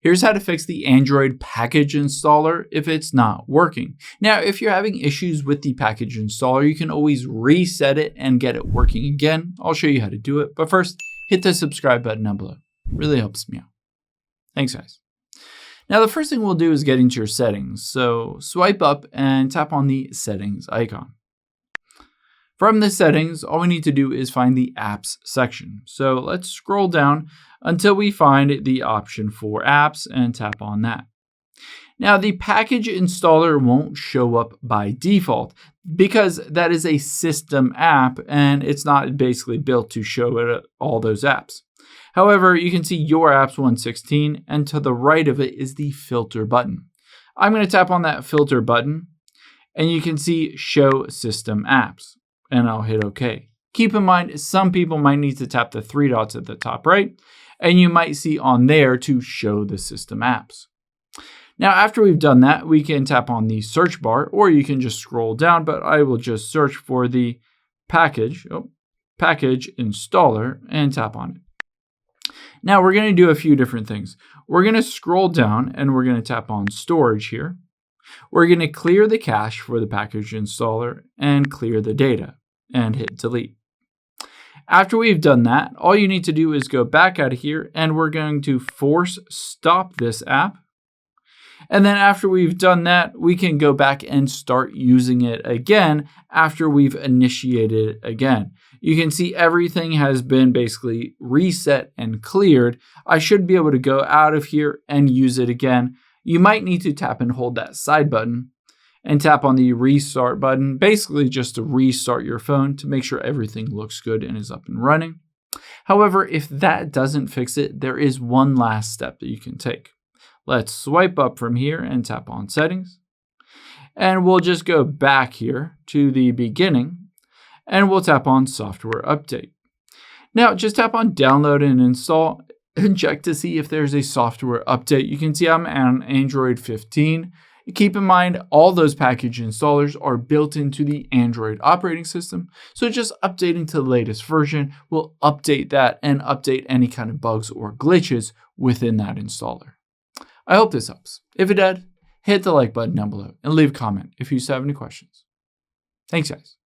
Here's how to fix the Android package installer if it's not working. Now, if you're having issues with the package installer, you can always reset it and get it working again. I'll show you how to do it, but first, hit the subscribe button down below. It really helps me out. Thanks, guys. Now, the first thing we'll do is get into your settings. So swipe up and tap on the settings icon. From the settings, all we need to do is find the apps section. So let's scroll down until we find the option for apps and tap on that. Now, the package installer won't show up by default because that is a system app and it's not basically built to show it all those apps. However, you can see Your Apps 116, and to the right of it is the filter button. I'm going to tap on that filter button, and you can see Show System Apps, and I'll hit OK. Keep in mind, some people might need to tap the three dots at the top right, and you might see on there to show the system apps. Now, after we've done that, we can tap on the search bar, or you can just scroll down, but I will just search for the package installer and tap on it. Now, we're going to do a few different things. We're going to scroll down and we're going to tap on storage here. We're going to clear the cache for the package installer and clear the data and hit delete. After we've done that, all you need to do is go back out of here and we're going to force stop this app. And then after we've done that, we can go back and start using it again after we've initiated it again. You can see everything has been basically reset and cleared. I should be able to go out of here and use it again. You might need to tap and hold that side button and tap on the restart button, basically just to restart your phone to make sure everything looks good and is up and running. However, if that doesn't fix it, there is one last step that you can take. Let's swipe up from here and tap on settings. And we'll just go back here to the beginning and we'll tap on software update. Now just tap on download and install and check to see if there's a software update. You can see I'm on Android 15. Keep in mind, all those package installers are built into the Android operating system. So just updating to the latest version will update that and update any kind of bugs or glitches within that installer. I hope this helps. If it did, hit the like button down below and leave a comment if you still have any questions. Thanks, guys.